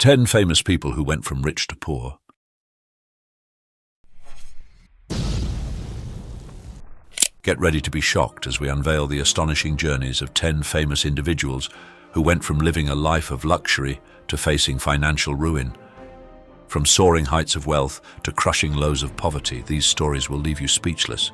10 famous people who went from rich to poor. Get ready to be shocked as we unveil the astonishing journeys of 10 famous individuals who went from living a life of luxury to facing financial ruin. From soaring heights of wealth to crushing lows of poverty, these stories will leave you speechless.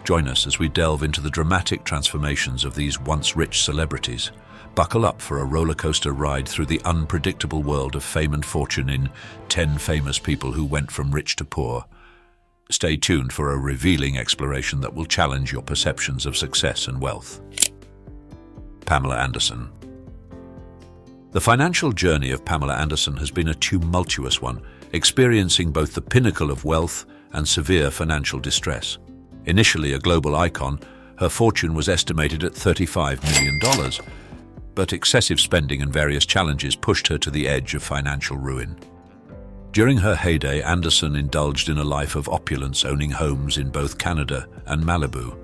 Join us as we delve into the dramatic transformations of these once rich celebrities. Buckle up for a rollercoaster ride through the unpredictable world of fame and fortune in 10 famous people who went from rich to poor. Stay tuned for a revealing exploration that will challenge your perceptions of success and wealth. Pamela Anderson. The financial journey of Pamela Anderson has been a tumultuous one, experiencing both the pinnacle of wealth and severe financial distress. Initially a global icon, her fortune was estimated at $35 million, but excessive spending and various challenges pushed her to the edge of financial ruin. During her heyday, Anderson indulged in a life of opulence, owning homes in both Canada and Malibu.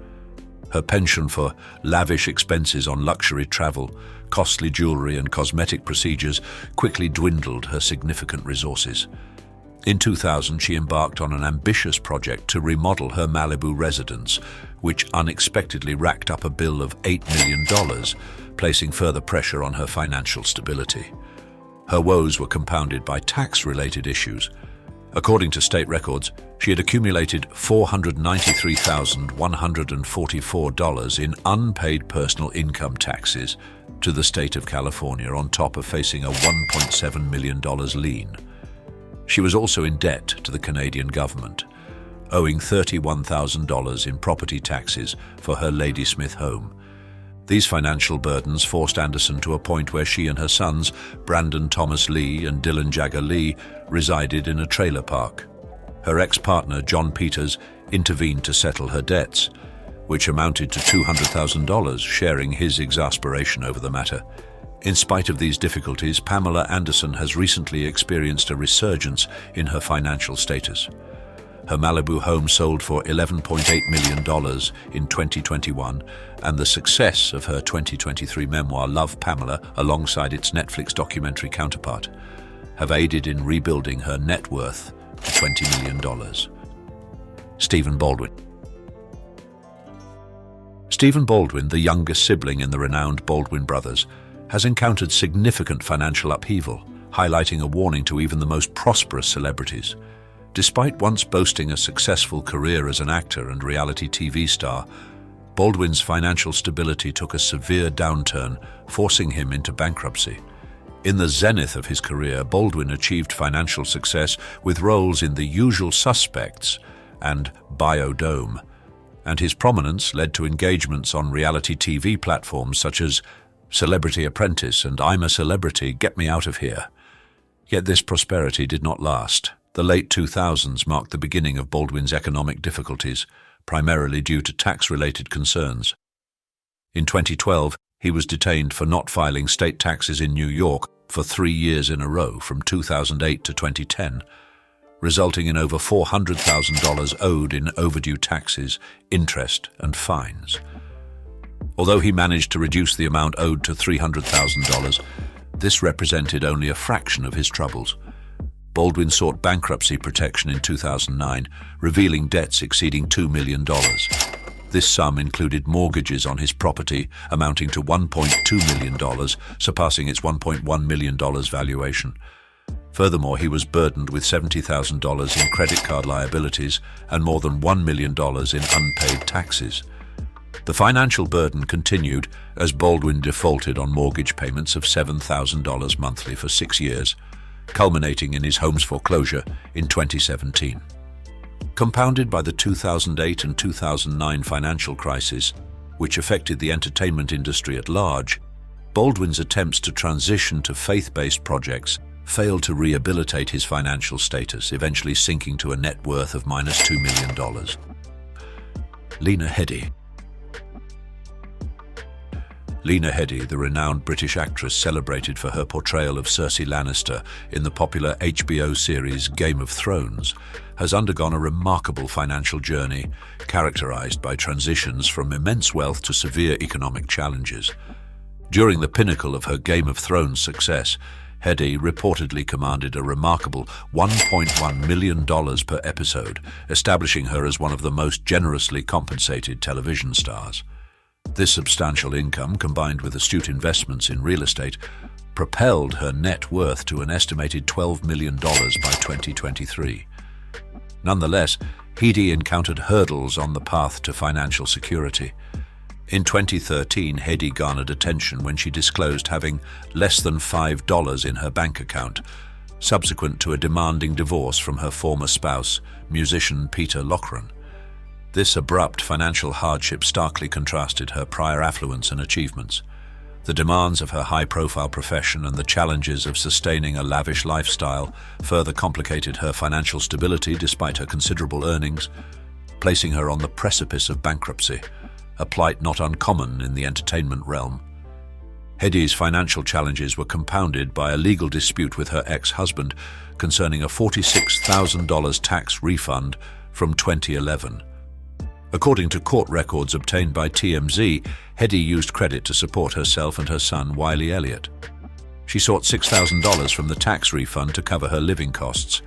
Her penchant for lavish expenses on luxury travel, costly jewelry and cosmetic procedures quickly dwindled her significant resources. In 2000, she embarked on an ambitious project to remodel her Malibu residence, which unexpectedly racked up a bill of $8 million, placing further pressure on her financial stability. Her woes were compounded by tax-related issues. According to state records, she had accumulated $493,144 in unpaid personal income taxes to the state of California, on top of facing a $1.7 million lien. She was also in debt to the Canadian government, owing $31,000 in property taxes for her Ladysmith home. These financial burdens forced Anderson to a point where she and her sons, Brandon Thomas Lee and Dylan Jagger Lee, resided in a trailer park. Her ex-partner, John Peters, intervened to settle her debts, which amounted to $200,000, sharing his exasperation over the matter. In spite of these difficulties, Pamela Anderson has recently experienced a resurgence in her financial status. Her Malibu home sold for $11.8 million in 2021, and the success of her 2023 memoir, Love, Pamela, alongside its Netflix documentary counterpart, have aided in rebuilding her net worth to $20 million. Stephen Baldwin. Stephen Baldwin, the youngest sibling in the renowned Baldwin brothers, has encountered significant financial upheaval, highlighting a warning to even the most prosperous celebrities. Despite once boasting a successful career as an actor and reality TV star, Baldwin's financial stability took a severe downturn, forcing him into bankruptcy. In the zenith of his career, Baldwin achieved financial success with roles in The Usual Suspects and Biodome, and his prominence led to engagements on reality TV platforms such as Celebrity Apprentice and I'm a Celebrity, Get Me Out of Here. Yet this prosperity did not last. The late 2000s marked the beginning of Baldwin's economic difficulties, primarily due to tax-related concerns. In 2012, he was detained for not filing state taxes in New York for 3 years in a row from 2008 to 2010, resulting in over $400,000 owed in overdue taxes, interest, and fines. Although he managed to reduce the amount owed to $300,000, this represented only a fraction of his troubles. Baldwin sought bankruptcy protection in 2009, revealing debts exceeding $2 million. This sum included mortgages on his property amounting to $1.2 million, surpassing its $1.1 million valuation. Furthermore, he was burdened with $70,000 in credit card liabilities and more than $1 million in unpaid taxes. The financial burden continued as Baldwin defaulted on mortgage payments of $7,000 monthly for 6 years, culminating in his home's foreclosure in 2017. Compounded by the 2008 and 2009 financial crisis, which affected the entertainment industry at large, Baldwin's attempts to transition to faith-based projects failed to rehabilitate his financial status, eventually sinking to a net worth of minus $2 million. Lena Headey. Lena Headey, the renowned British actress celebrated for her portrayal of Cersei Lannister in the popular HBO series Game of Thrones, has undergone a remarkable financial journey characterized by transitions from immense wealth to severe economic challenges. During the pinnacle of her Game of Thrones success, Headey reportedly commanded a remarkable $1.1 million per episode, establishing her as one of the most generously compensated television stars. This substantial income, combined with astute investments in real estate, propelled her net worth to an estimated $12 million by 2023. Nonetheless, Headey encountered hurdles on the path to financial security. In 2013, Headey garnered attention when she disclosed having less than $5 in her bank account, subsequent to a demanding divorce from her former spouse, musician Peter Lochran. This abrupt financial hardship starkly contrasted her prior affluence and achievements. The demands of her high-profile profession and the challenges of sustaining a lavish lifestyle further complicated her financial stability despite her considerable earnings, placing her on the precipice of bankruptcy, a plight not uncommon in the entertainment realm. Headey's financial challenges were compounded by a legal dispute with her ex-husband concerning a $46,000 tax refund from 2011. According to court records obtained by TMZ, Headey used credit to support herself and her son, Wiley Elliott. She sought $6,000 from the tax refund to cover her living costs,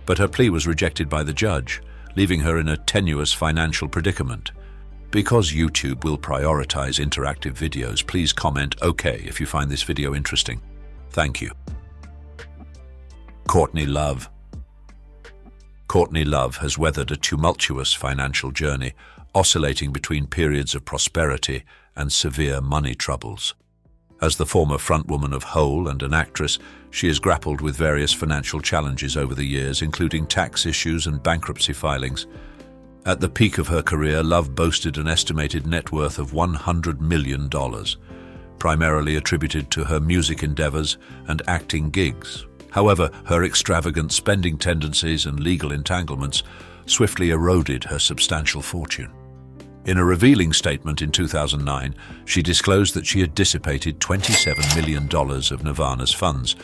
but her plea was rejected by the judge, leaving her in a tenuous financial predicament. Because YouTube will prioritize interactive videos, please comment OK if you find this video interesting. Thank you. Courtney Love. Courtney Love has weathered a tumultuous financial journey, oscillating between periods of prosperity and severe money troubles. As the former frontwoman of Hole and an actress, she has grappled with various financial challenges over the years, including tax issues and bankruptcy filings. At the peak of her career, Love boasted an estimated net worth of $100 million, primarily attributed to her music endeavors and acting gigs. However, her extravagant spending tendencies and legal entanglements swiftly eroded her substantial fortune. In a revealing statement in 2009, she disclosed that she had dissipated $27 million of Nirvana's funds,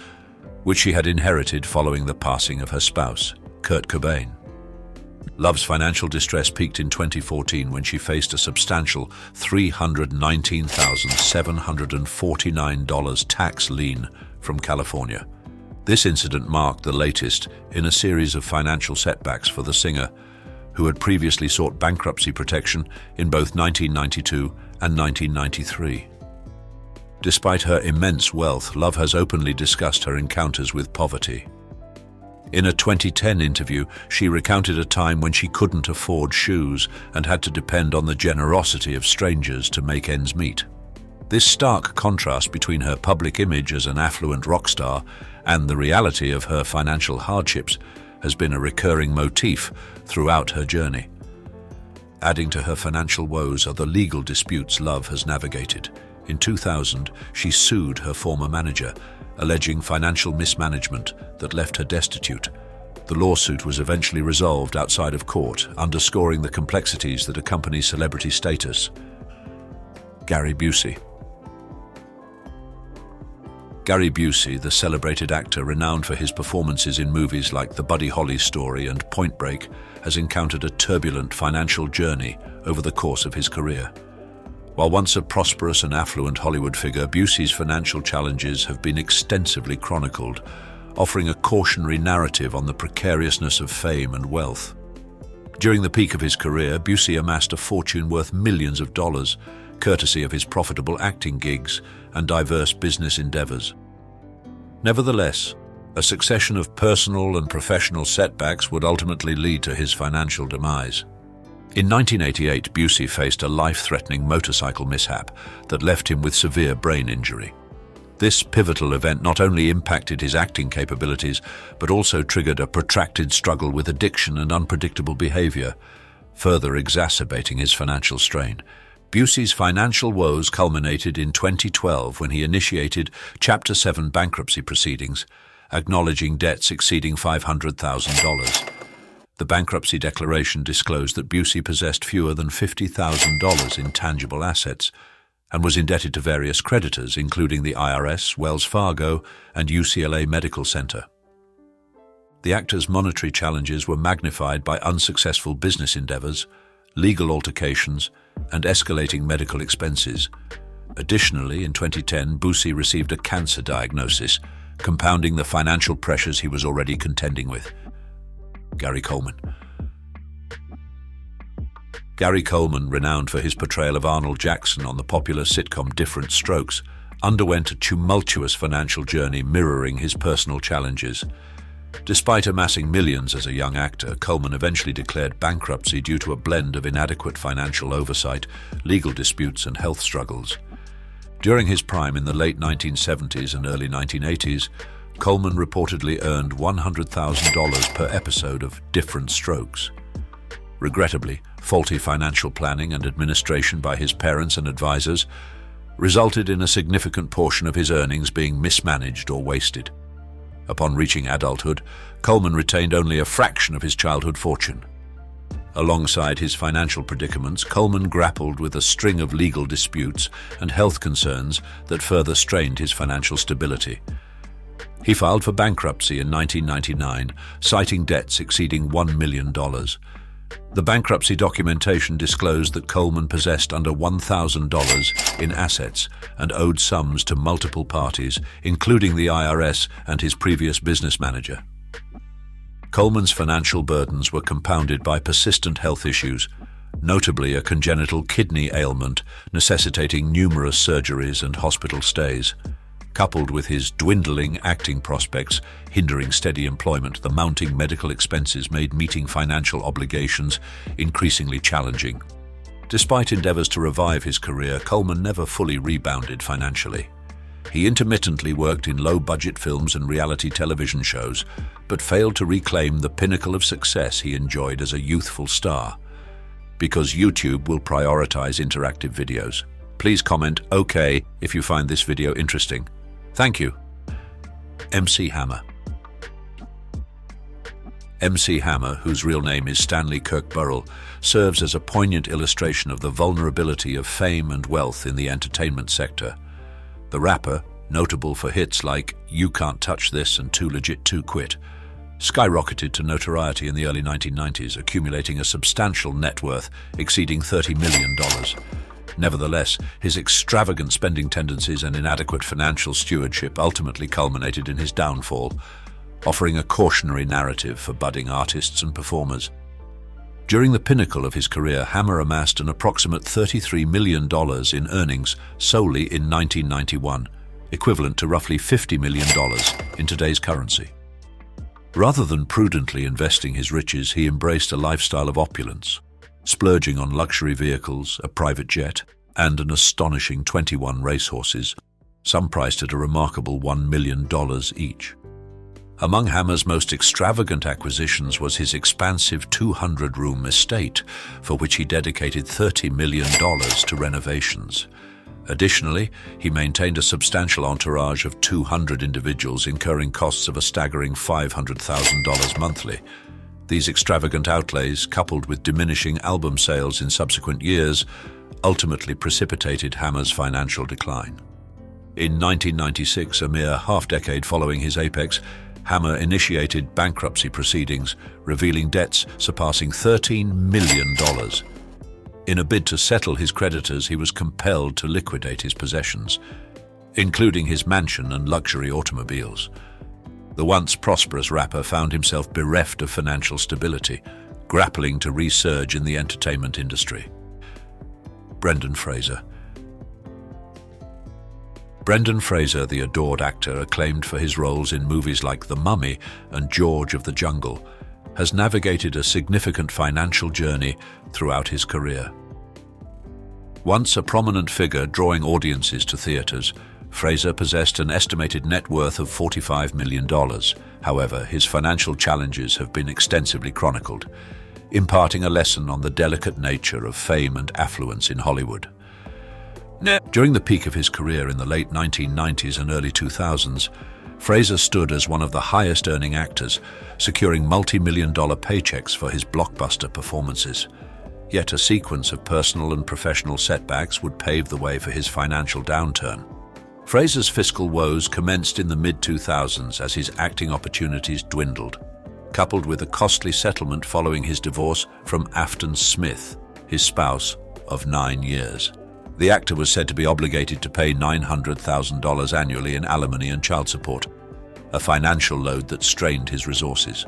which she had inherited following the passing of her spouse, Kurt Cobain. Love's financial distress peaked in 2014 when she faced a substantial $319,749 tax lien from California. This incident marked the latest in a series of financial setbacks for the singer, who had previously sought bankruptcy protection in both 1992 and 1993. Despite her immense wealth, Love has openly discussed her encounters with poverty. In a 2010 interview, she recounted a time when she couldn't afford shoes and had to depend on the generosity of strangers to make ends meet. This stark contrast between her public image as an affluent rock star and the reality of her financial hardships has been a recurring motif throughout her journey. Adding to her financial woes are the legal disputes Love has navigated. In 2000, she sued her former manager, alleging financial mismanagement that left her destitute. The lawsuit was eventually resolved outside of court, underscoring the complexities that accompany celebrity status. Gary Busey. Gary Busey, the celebrated actor renowned for his performances in movies like The Buddy Holly Story and Point Break, has encountered a turbulent financial journey over the course of his career. While once a prosperous and affluent Hollywood figure, Busey's financial challenges have been extensively chronicled, offering a cautionary narrative on the precariousness of fame and wealth. During the peak of his career, Busey amassed a fortune worth millions of dollars, courtesy of his profitable acting gigs and diverse business endeavors. Nevertheless, a succession of personal and professional setbacks would ultimately lead to his financial demise. In 1988, Busey faced a life-threatening motorcycle mishap that left him with severe brain injury. This pivotal event not only impacted his acting capabilities, but also triggered a protracted struggle with addiction and unpredictable behavior, further exacerbating his financial strain. Busey's financial woes culminated in 2012 when he initiated Chapter 7 bankruptcy proceedings, acknowledging debts exceeding $500,000. The bankruptcy declaration disclosed that Busey possessed fewer than $50,000 in tangible assets and was indebted to various creditors, including the IRS, Wells Fargo, and UCLA Medical Center. The actor's monetary challenges were magnified by unsuccessful business endeavors, legal altercations, and escalating medical expenses. Additionally, in 2010, Busey received a cancer diagnosis, compounding the financial pressures he was already contending with. Gary Coleman. Gary Coleman, renowned for his portrayal of Arnold Jackson on the popular sitcom Different Strokes, underwent a tumultuous financial journey mirroring his personal challenges. Despite amassing millions as a young actor, Coleman eventually declared bankruptcy due to a blend of inadequate financial oversight, legal disputes, and health struggles. During his prime in the late 1970s and early 1980s, Coleman reportedly earned $100,000 per episode of Different Strokes. Regrettably, faulty financial planning and administration by his parents and advisors resulted in a significant portion of his earnings being mismanaged or wasted. Upon reaching adulthood, Coleman retained only a fraction of his childhood fortune. Alongside his financial predicaments, Coleman grappled with a string of legal disputes and health concerns that further strained his financial stability. He filed for bankruptcy in 1999, citing debts exceeding $1 million. The bankruptcy documentation disclosed that Coleman possessed under $1,000 in assets and owed sums to multiple parties, including the IRS and his previous business manager. Coleman's financial burdens were compounded by persistent health issues, notably a congenital kidney ailment necessitating numerous surgeries and hospital stays. Coupled with his dwindling acting prospects hindering steady employment, the mounting medical expenses made meeting financial obligations increasingly challenging. Despite endeavors to revive his career, Coleman never fully rebounded financially. He intermittently worked in low-budget films and reality television shows, but failed to reclaim the pinnacle of success he enjoyed as a youthful star. Because YouTube will prioritize interactive videos. Please comment "OK" if you find this video interesting. Thank you. MC Hammer. MC Hammer, whose real name is Stanley Kirk Burrell, serves as a poignant illustration of the vulnerability of fame and wealth in the entertainment sector. The rapper, notable for hits like "You Can't Touch This" and "Too Legit to Quit," skyrocketed to notoriety in the early 1990s, accumulating a substantial net worth exceeding $30 million. Nevertheless, his extravagant spending tendencies and inadequate financial stewardship ultimately culminated in his downfall, offering a cautionary narrative for budding artists and performers. During the pinnacle of his career, Hammer amassed an approximate $33 million in earnings solely in 1991, equivalent to roughly $50 million in today's currency. Rather than prudently investing his riches, he embraced a lifestyle of opulence, splurging on luxury vehicles, a private jet, and an astonishing 21 racehorses, some priced at a remarkable $1 million each. Among Hammer's most extravagant acquisitions was his expansive 200-room estate, for which he dedicated $30 million to renovations. Additionally, he maintained a substantial entourage of 200 individuals, incurring costs of a staggering $500,000 monthly. These extravagant outlays, coupled with diminishing album sales in subsequent years, ultimately precipitated Hammer's financial decline. In 1996, a mere half-decade following his apex, Hammer initiated bankruptcy proceedings, revealing debts surpassing $13 million. In a bid to settle his creditors, he was compelled to liquidate his possessions, including his mansion and luxury automobiles. The once prosperous rapper found himself bereft of financial stability, grappling to resurge in the entertainment industry. Brendan Fraser. Brendan Fraser, the adored actor acclaimed for his roles in movies like The Mummy and George of the Jungle, has navigated a significant financial journey throughout his career. Once a prominent figure drawing audiences to theaters, Fraser possessed an estimated net worth of $45 million. However, his financial challenges have been extensively chronicled, imparting a lesson on the delicate nature of fame and affluence in Hollywood. During the peak of his career in the late 1990s and early 2000s, Fraser stood as one of the highest-earning actors, securing multi-million-dollar paychecks for his blockbuster performances. Yet a sequence of personal and professional setbacks would pave the way for his financial downturn. Fraser's fiscal woes commenced in the mid-2000s as his acting opportunities dwindled, coupled with a costly settlement following his divorce from Afton Smith, his spouse of 9 years. The actor was said to be obligated to pay $900,000 annually in alimony and child support. a financial load that strained his resources.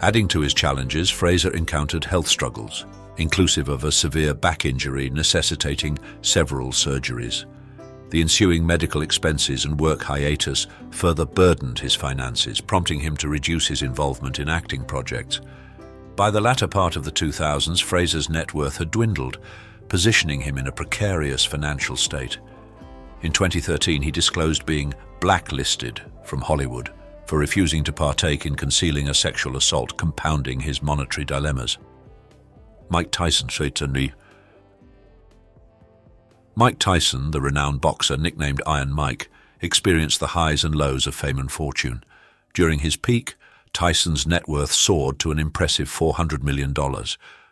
Adding to his challenges, Fraser encountered health struggles, inclusive of a severe back injury necessitating several surgeries. The ensuing medical expenses and work hiatus further burdened his finances, prompting him to reduce his involvement in acting projects. By the latter part of the 2000s, Fraser's net worth had dwindled, positioning him in a precarious financial state. In 2013, he disclosed being blacklisted from Hollywood for refusing to partake in concealing a sexual assault, compounding his monetary dilemmas. Mike Tyson, the renowned boxer nicknamed Iron Mike, experienced the highs and lows of fame and fortune. During his peak, Tyson's net worth soared to an impressive $400 million,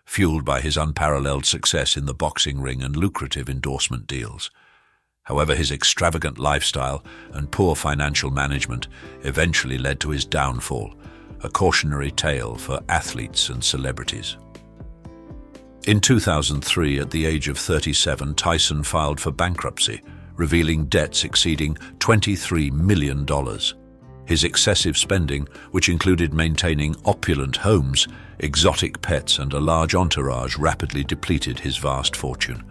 fueled by his unparalleled success in the boxing ring and lucrative endorsement deals. However, his extravagant lifestyle and poor financial management eventually led to his downfall, a cautionary tale for athletes and celebrities. In 2003, at the age of 37, Tyson filed for bankruptcy, revealing debts exceeding $23 million. His excessive spending, which included maintaining opulent homes, exotic pets, and a large entourage, rapidly depleted his vast fortune.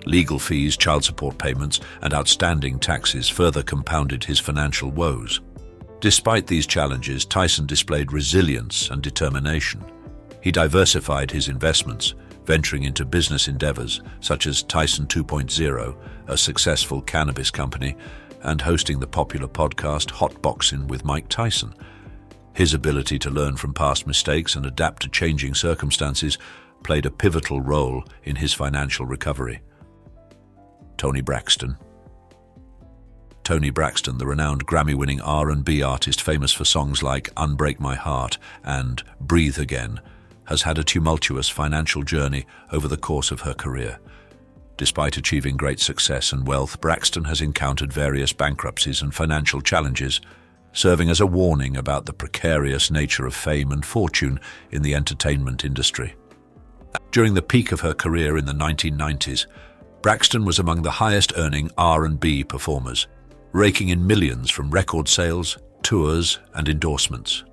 Legal fees, child support payments, and outstanding taxes further compounded his financial woes. Despite these challenges, Tyson displayed resilience and determination. He diversified his investments, venturing into business endeavors such as Tyson 2.0, a successful cannabis company, and hosting the popular podcast Hot Boxing with Mike Tyson. His ability to learn from past mistakes and adapt to changing circumstances played a pivotal role in his financial recovery. Toni Braxton. Toni Braxton, the renowned Grammy-winning R&B artist famous for songs like Unbreak My Heart and Breathe Again, has had a tumultuous financial journey over the course of her career. Despite achieving great success and wealth, Braxton has encountered various bankruptcies and financial challenges, serving as a warning about the precarious nature of fame and fortune in the entertainment industry. During the peak of her career in the 1990s, Braxton was among the highest-earning R&B performers, raking in millions from record sales, tours, and endorsements.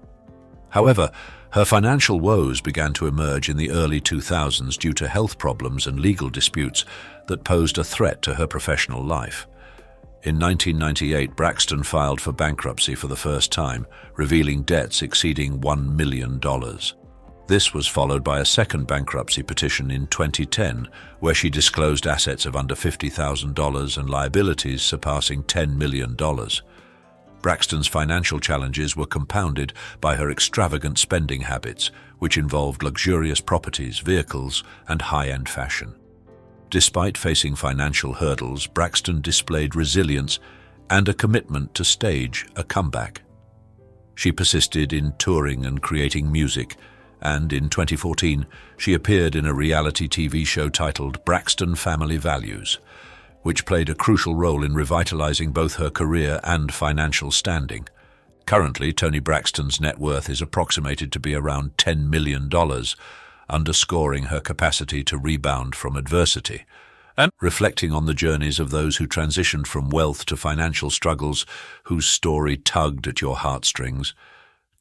However, her financial woes began to emerge in the early 2000s due to health problems and legal disputes that posed a threat to her professional life. In 1998, Braxton filed for bankruptcy for the first time, revealing debts exceeding $1 million. This was followed by a second bankruptcy petition in 2010, where she disclosed assets of under $50,000 and liabilities surpassing $10 million. Braxton's financial challenges were compounded by her extravagant spending habits, which involved luxurious properties, vehicles, and high-end fashion. Despite facing financial hurdles, Braxton displayed resilience and a commitment to stage a comeback. She persisted in touring and creating music, and in 2014, she appeared in a reality TV show titled Braxton Family Values, which played a crucial role in revitalizing both her career and financial standing. Currently, Toni Braxton's net worth is approximated to be around $10 million, underscoring her capacity to rebound from adversity. And reflecting on the journeys of those who transitioned from wealth to financial struggles, whose story tugged at your heartstrings,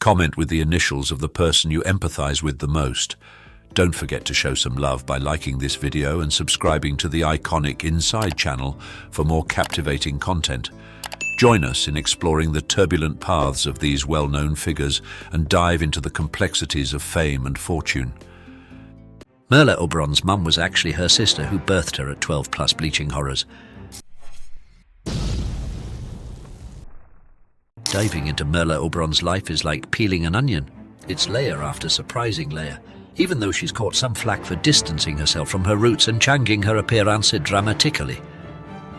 comment with the initials of the person you empathize with the most. Don't forget to show some love by liking this video and subscribing to the Iconic Inside channel for more captivating content. Join us in exploring the turbulent paths of these well-known figures and dive into the complexities of fame and fortune. Merle Oberon's mum was actually her sister, who birthed her at 12+ bleaching horrors. Diving into Merle Oberon's life is like peeling an onion. It's layer after surprising layer, even though she's caught some flack for distancing herself from her roots and changing her appearance dramatically.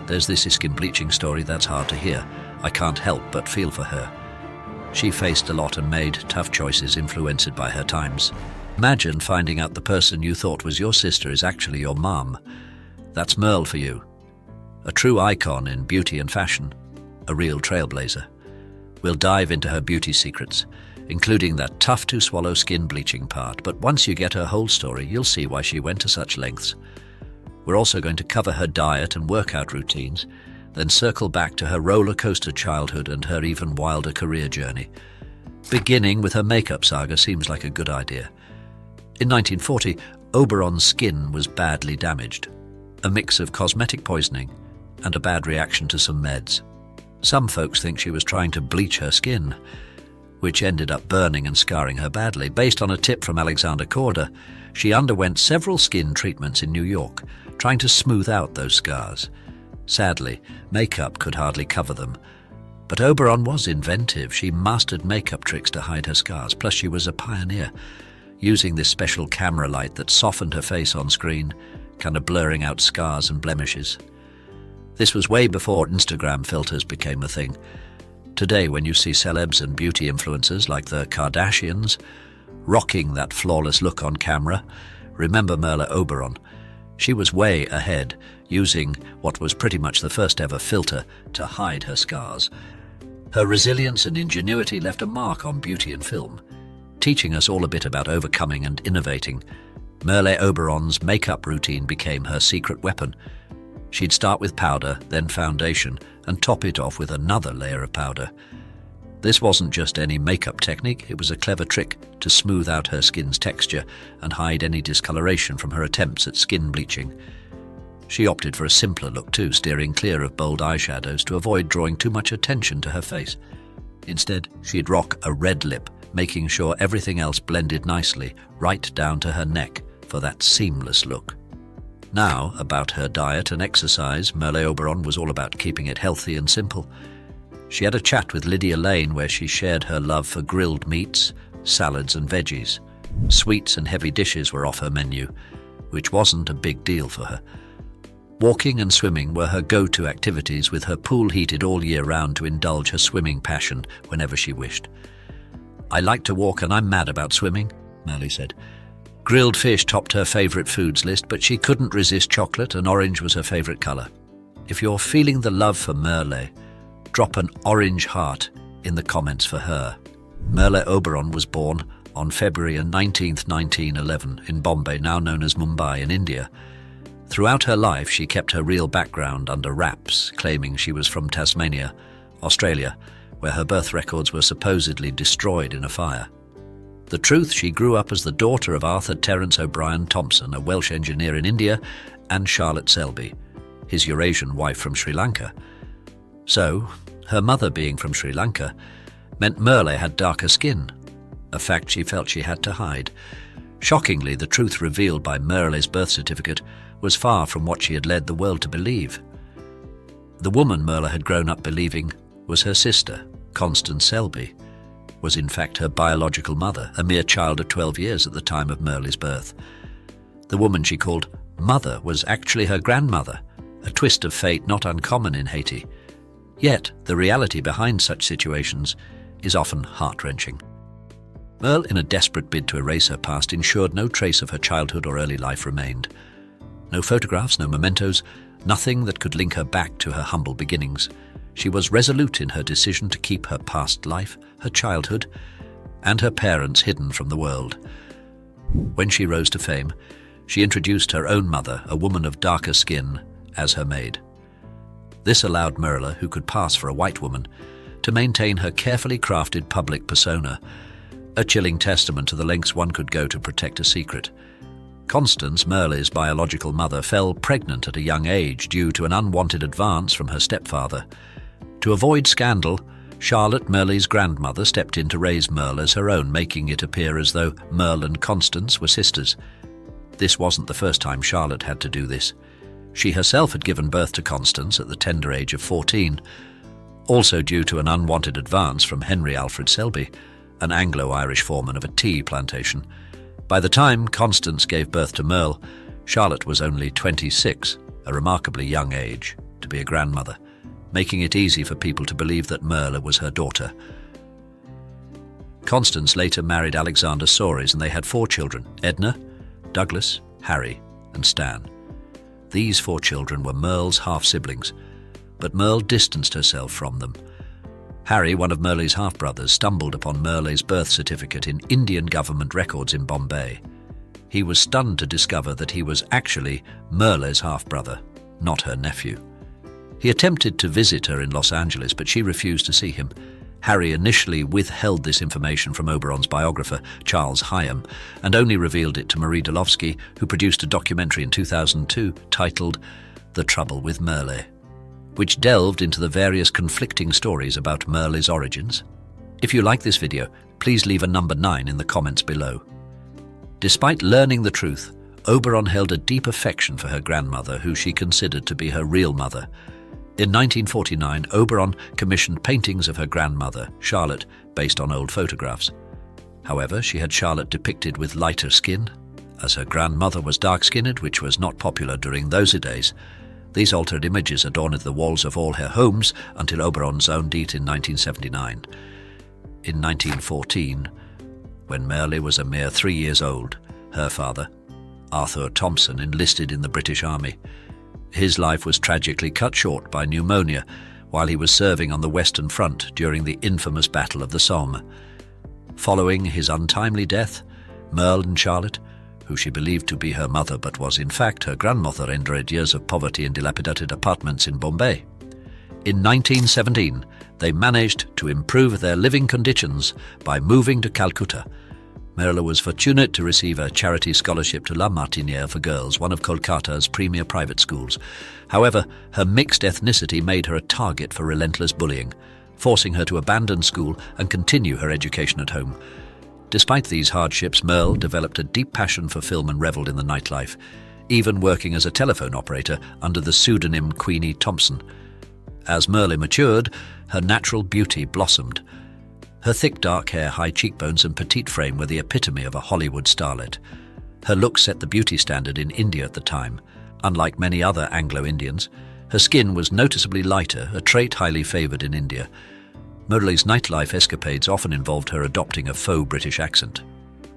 There's this skin bleaching story that's hard to hear. I can't help but feel for her. She faced a lot and made tough choices influenced by her times. Imagine finding out the person you thought was your sister is actually your mom. That's Merle for you. A true icon in beauty and fashion. A real trailblazer. We'll dive into her beauty secrets, including that tough-to-swallow skin bleaching part, but once you get her whole story, you'll see why she went to such lengths. We're also going to cover her diet and workout routines, then circle back to her roller coaster childhood and her even wilder career journey. Beginning with her makeup saga seems like a good idea. In 1940, Oberon's skin was badly damaged, a mix of cosmetic poisoning and a bad reaction to some meds. Some folks think she was trying to bleach her skin, which ended up burning and scarring her badly. Based on a tip from Alexander Korda, she underwent several skin treatments in New York, trying to smooth out those scars. Sadly, makeup could hardly cover them. But Oberon was inventive. She mastered makeup tricks to hide her scars, plus she was a pioneer, using this special camera light that softened her face on screen, kind of blurring out scars and blemishes. This was way before Instagram filters became a thing. Today, when you see celebs and beauty influencers like the Kardashians rocking that flawless look on camera, remember Merle Oberon. She was way ahead, using what was pretty much the first ever filter to hide her scars. Her resilience and ingenuity left a mark on beauty and film, teaching us all a bit about overcoming and innovating. Merle Oberon's makeup routine became her secret weapon. She'd start with powder, then foundation, and top it off with another layer of powder. This wasn't just any makeup technique, it was a clever trick to smooth out her skin's texture and hide any discoloration from her attempts at skin bleaching. She opted for a simpler look too, steering clear of bold eyeshadows to avoid drawing too much attention to her face. Instead, she'd rock a red lip, making sure everything else blended nicely, right down to her neck for that seamless look. Now, about her diet and exercise, Merle Oberon was all about keeping it healthy and simple. She had a chat with Lydia Lane where she shared her love for grilled meats, salads and veggies. Sweets and heavy dishes were off her menu, which wasn't a big deal for her. Walking and swimming were her go-to activities, with her pool heated all year round to indulge her swimming passion whenever she wished. "I like to walk and I'm mad about swimming," Merle said. Grilled fish topped her favourite foods list, but she couldn't resist chocolate, and orange was her favourite colour. If you're feeling the love for Merle, drop an orange heart in the comments for her. Merle Oberon was born on February 19, 1911, in Bombay, now known as Mumbai, in India. Throughout her life, she kept her real background under wraps, claiming she was from Tasmania, Australia, where her birth records were supposedly destroyed in a fire. The truth, she grew up as the daughter of Arthur Terence O'Brien Thompson, a Welsh engineer in India, and Charlotte Selby, his Eurasian wife from Sri Lanka. So, her mother being from Sri Lanka meant Merle had darker skin, a fact she felt she had to hide. Shockingly, the truth revealed by Merle's birth certificate was far from what she had led the world to believe. The woman Merle had grown up believing was her sister, Constance Selby, was in fact her biological mother, a mere child of 12 years at the time of Merle's birth. The woman she called mother was actually her grandmother, a twist of fate not uncommon in Haiti. Yet, the reality behind such situations is often heart-wrenching. Merle, in a desperate bid to erase her past, ensured no trace of her childhood or early life remained. No photographs, no mementos, nothing that could link her back to her humble beginnings. She was resolute in her decision to keep her past life, her childhood, and her parents hidden from the world. When she rose to fame, she introduced her own mother, a woman of darker skin, as her maid. This allowed Merle, who could pass for a white woman, to maintain her carefully crafted public persona, a chilling testament to the lengths one could go to protect a secret. Constance, Merle's biological mother, fell pregnant at a young age due to an unwanted advance from her stepfather. To avoid scandal, Charlotte, Merle's grandmother, stepped in to raise Merle as her own, making it appear as though Merle and Constance were sisters. This wasn't the first time Charlotte had to do this. She herself had given birth to Constance at the tender age of 14, also due to an unwanted advance from Henry Alfred Selby, an Anglo-Irish foreman of a tea plantation. By the time Constance gave birth to Merle, Charlotte was only 26, a remarkably young age to be a grandmother, making it easy for people to believe that Merle was her daughter. Constance later married Alexander Soares, and they had 4 children: Edna, Douglas, Harry, and Stan. These 4 children were Merle's half-siblings, but Merle distanced herself from them. Harry, one of Merle's half-brothers, stumbled upon Merle's birth certificate in Indian government records in Bombay. He was stunned to discover that he was actually Merle's half-brother, not her nephew. He attempted to visit her in Los Angeles, but she refused to see him. Harry initially withheld this information from Oberon's biographer, Charles Hyam, and only revealed it to Marie Delovsky, who produced a documentary in 2002 titled The Trouble with Merle, which delved into the various conflicting stories about Merle's origins. If you like this video, please leave a number 9 in the comments below. Despite learning the truth, Oberon held a deep affection for her grandmother, who she considered to be her real mother. In 1949, Oberon commissioned paintings of her grandmother, Charlotte, based on old photographs. However, she had Charlotte depicted with lighter skin, as her grandmother was dark-skinned, which was not popular during those days. These altered images adorned the walls of all her homes until Oberon's own death in 1979. In 1914, when Merle was a mere 3 years old, her father, Arthur Thompson, enlisted in the British Army. His life was tragically cut short by pneumonia while he was serving on the Western Front during the infamous Battle of the Somme. Following his untimely death, Merle and Charlotte, who she believed to be her mother but was in fact her grandmother, endured years of poverty in dilapidated apartments in Bombay. In 1917, they managed to improve their living conditions by moving to Calcutta. Merle was fortunate to receive a charity scholarship to La Martiniere for girls, one of Kolkata's premier private schools. However, her mixed ethnicity made her a target for relentless bullying, forcing her to abandon school and continue her education at home. Despite these hardships, Merle developed a deep passion for film and reveled in the nightlife, even working as a telephone operator under the pseudonym Queenie Thompson. As Merle matured, her natural beauty blossomed. Her thick dark hair, high cheekbones and petite frame were the epitome of a Hollywood starlet. Her look set the beauty standard in India at the time. Unlike many other Anglo-Indians, her skin was noticeably lighter, a trait highly favoured in India. Merle's nightlife escapades often involved her adopting a faux British accent.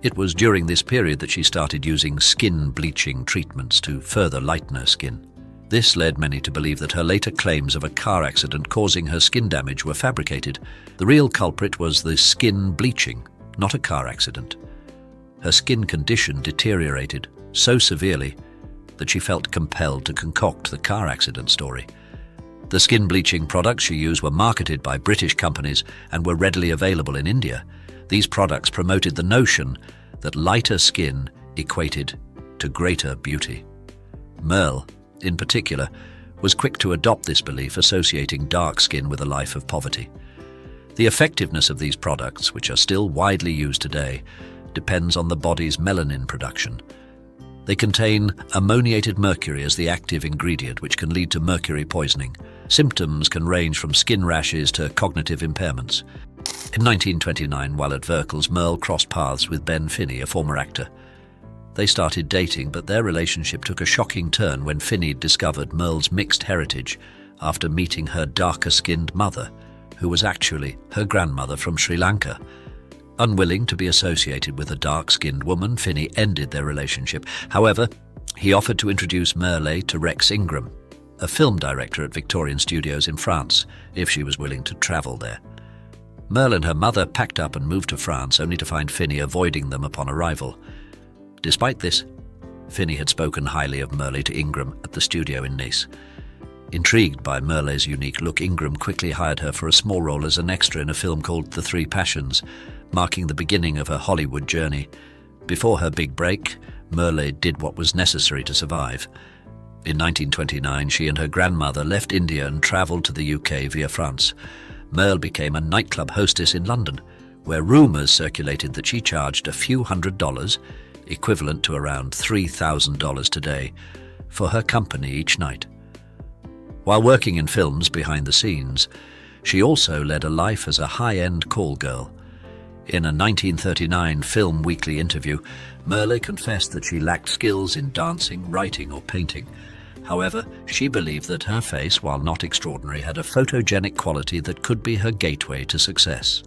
It was during this period that she started using skin bleaching treatments to further lighten her skin. This led many to believe that her later claims of a car accident causing her skin damage were fabricated. The real culprit was the skin bleaching, not a car accident. Her skin condition deteriorated so severely that she felt compelled to concoct the car accident story. The skin bleaching products she used were marketed by British companies and were readily available in India. These products promoted the notion that lighter skin equated to greater beauty. Merle, in particular, was quick to adopt this belief, associating dark skin with a life of poverty. The effectiveness of these products, which are still widely used today, depends on the body's melanin production. They contain ammoniated mercury as the active ingredient, which can lead to mercury poisoning. Symptoms can range from skin rashes to cognitive impairments. In 1929, while at Verkels, Merle crossed paths with Ben Finney, a former actor. They started dating, but their relationship took a shocking turn when Finney discovered Merle's mixed heritage after meeting her darker-skinned mother, who was actually her grandmother from Sri Lanka. Unwilling to be associated with a dark-skinned woman, Finney ended their relationship. However, he offered to introduce Merle to Rex Ingram, a film director at Victorian Studios in France, if she was willing to travel there. Merle and her mother packed up and moved to France, only to find Finney avoiding them upon arrival. Despite this, Finney had spoken highly of Merle to Ingram at the studio in Nice. Intrigued by Merle's unique look, Ingram quickly hired her for a small role as an extra in a film called The Three Passions, marking the beginning of her Hollywood journey. Before her big break, Merle did what was necessary to survive. In 1929, she and her grandmother left India and travelled to the UK via France. Merle became a nightclub hostess in London, where rumours circulated that she charged a few $100s, equivalent to around $3,000 today, for her company each night. While working in films behind the scenes, she also led a life as a high-end call girl. In a 1939 Film Weekly interview, Merle confessed that she lacked skills in dancing, writing, or painting. However, she believed that her face, while not extraordinary, had a photogenic quality that could be her gateway to success.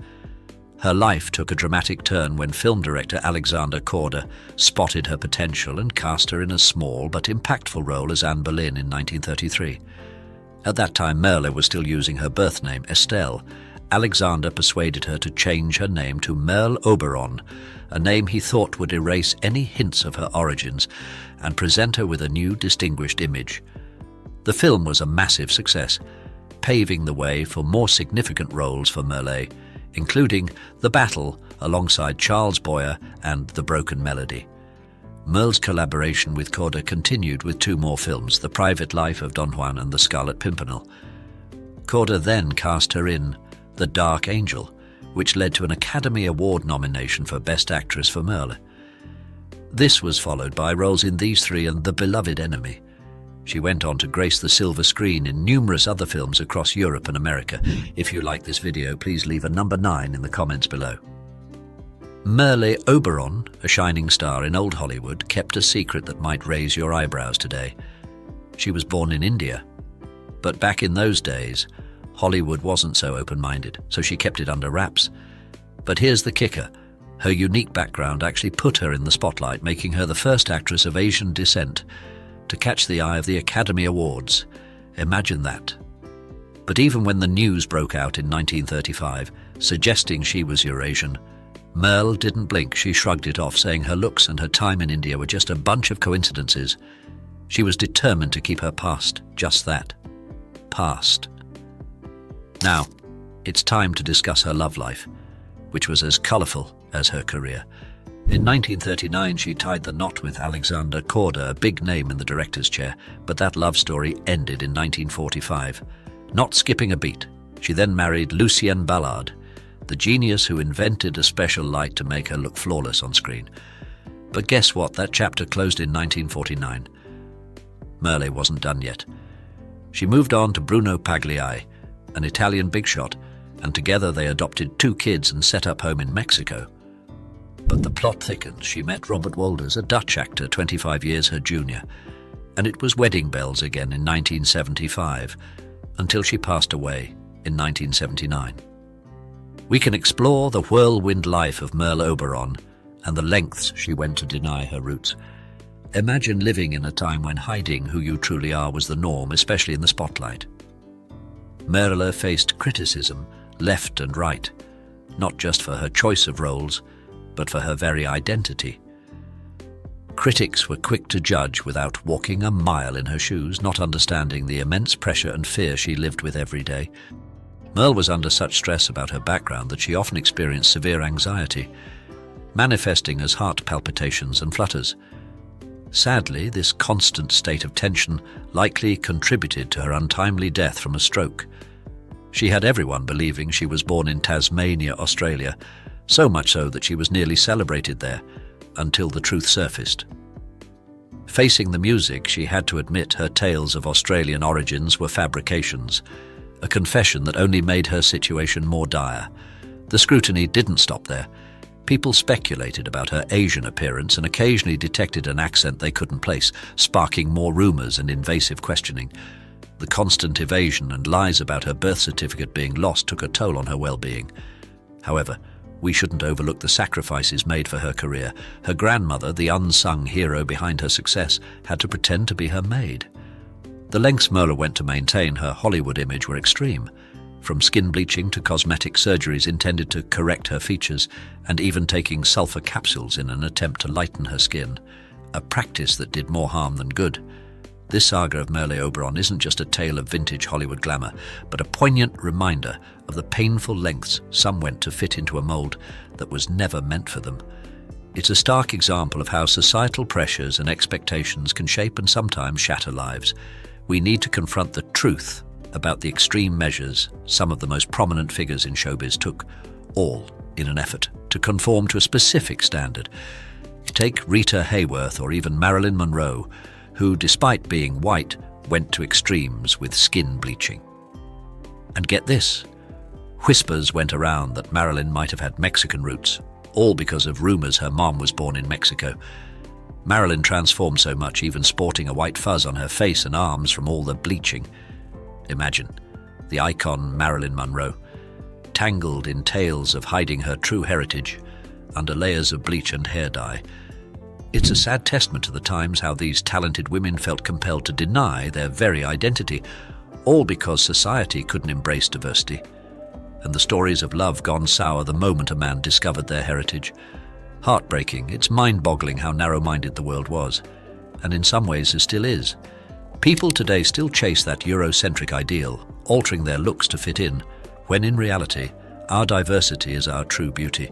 Her life took a dramatic turn when film director Alexander Korda spotted her potential and cast her in a small but impactful role as Anne Boleyn in 1933. At that time, Merle was still using her birth name, Estelle. Alexander persuaded her to change her name to Merle Oberon, a name he thought would erase any hints of her origins and present her with a new, distinguished image. The film was a massive success, paving the way for more significant roles for Merle, including The Battle alongside Charles Boyer and The Broken Melody. Merle's collaboration with Corder continued with 2 more films, The Private Life of Don Juan and The Scarlet Pimpernel. Corder then cast her in The Dark Angel, which led to an Academy Award nomination for Best Actress for Merle. This was followed by roles in these 3 and The Beloved Enemy. She went on to grace the silver screen in numerous other films across Europe and America. If you like this video, please leave a number 9 in the comments below. Merle Oberon, a shining star in old Hollywood, kept a secret that might raise your eyebrows today. She was born in India, but back in those days, Hollywood wasn't so open-minded, so she kept it under wraps. But here's the kicker. Her unique background actually put her in the spotlight, making her the first actress of Asian descent to catch the eye of the Academy Awards. Imagine that. But even when the news broke out in 1935, suggesting she was Eurasian, Merle didn't blink. She shrugged it off, saying her looks and her time in India were just a bunch of coincidences. She was determined to keep her past just that. Past. Now, it's time to discuss her love life, which was as colourful as her career. In 1939, she tied the knot with Alexander Corder, a big name in the director's chair, but that love story ended in 1945. Not skipping a beat, she then married Lucien Ballard, the genius who invented a special light to make her look flawless on screen. But guess what? That chapter closed in 1949. Merle wasn't done yet. She moved on to Bruno Pagliai, an Italian big shot, and together they adopted 2 kids and set up home in Mexico. But the plot thickens. She met Robert Wolders, a Dutch actor 25 years her junior, and it was wedding bells again in 1975, until she passed away in 1979. We can explore the whirlwind life of Merle Oberon and the lengths she went to deny her roots. Imagine living in a time when hiding who you truly are was the norm, especially in the spotlight. Merle faced criticism left and right, not just for her choice of roles, but for her very identity. Critics were quick to judge without walking a mile in her shoes, not understanding the immense pressure and fear she lived with every day. Merle was under such stress about her background that she often experienced severe anxiety, manifesting as heart palpitations and flutters. Sadly, this constant state of tension likely contributed to her untimely death from a stroke. She had everyone believing she was born in Tasmania, Australia, so much so that she was nearly celebrated there, until the truth surfaced. Facing the music, she had to admit her tales of Australian origins were fabrications, a confession that only made her situation more dire. The scrutiny didn't stop there. People speculated about her Asian appearance and occasionally detected an accent they couldn't place, sparking more rumors and invasive questioning. The constant evasion and lies about her birth certificate being lost took a toll on her well-being. However, we shouldn't overlook the sacrifices made for her career. Her grandmother, the unsung hero behind her success, had to pretend to be her maid. The lengths Merle went to maintain her Hollywood image were extreme, from skin bleaching to cosmetic surgeries intended to correct her features, and even taking sulfur capsules in an attempt to lighten her skin, a practice that did more harm than good. This saga of Merle Oberon isn't just a tale of vintage Hollywood glamour, but a poignant reminder of the painful lengths some went to fit into a mold that was never meant for them. It's a stark example of how societal pressures and expectations can shape and sometimes shatter lives. We need to confront the truth about the extreme measures some of the most prominent figures in showbiz took, all in an effort to conform to a specific standard. Take Rita Hayworth or even Marilyn Monroe, who, despite being white, went to extremes with skin bleaching. And get this, whispers went around that Marilyn might have had Mexican roots, all because of rumors her mom was born in Mexico. Marilyn transformed so much, even sporting a white fuzz on her face and arms from all the bleaching. Imagine the icon Marilyn Monroe, tangled in tales of hiding her true heritage under layers of bleach and hair dye. It's a sad testament to the times how these talented women felt compelled to deny their very identity, all because society couldn't embrace diversity. And the stories of love gone sour the moment a man discovered their heritage. Heartbreaking, it's mind-boggling how narrow-minded the world was, and in some ways it still is. People today still chase that Eurocentric ideal, altering their looks to fit in, when in reality, our diversity is our true beauty.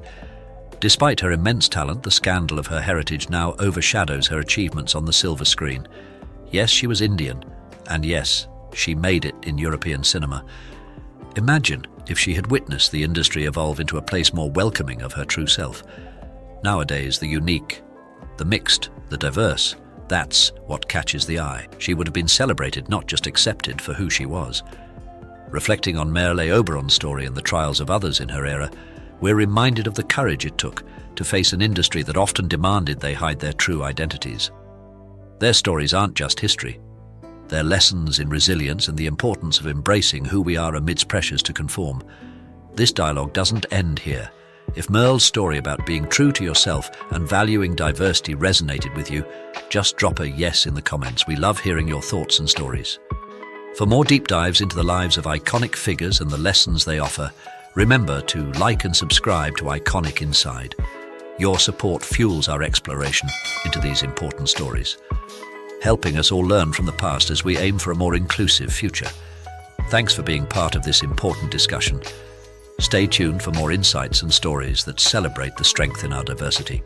Despite her immense talent, the scandal of her heritage now overshadows her achievements on the silver screen. Yes, she was Indian, and yes, she made it in European cinema. Imagine if she had witnessed the industry evolve into a place more welcoming of her true self. Nowadays, the unique, the mixed, the diverse, that's what catches the eye. She would have been celebrated, not just accepted for who she was. Reflecting on Merle Oberon's story and the trials of others in her era, we're reminded of the courage it took to face an industry that often demanded they hide their true identities. Their stories aren't just history. They're lessons in resilience and the importance of embracing who we are amidst pressures to conform. This dialogue doesn't end here. If Merle's story about being true to yourself and valuing diversity resonated with you, just drop a yes in the comments. We love hearing your thoughts and stories. For more deep dives into the lives of iconic figures and the lessons they offer, remember to like and subscribe to Iconic Inside. Your support fuels our exploration into these important stories, helping us all learn from the past as we aim for a more inclusive future. Thanks for being part of this important discussion. Stay tuned for more insights and stories that celebrate the strength in our diversity.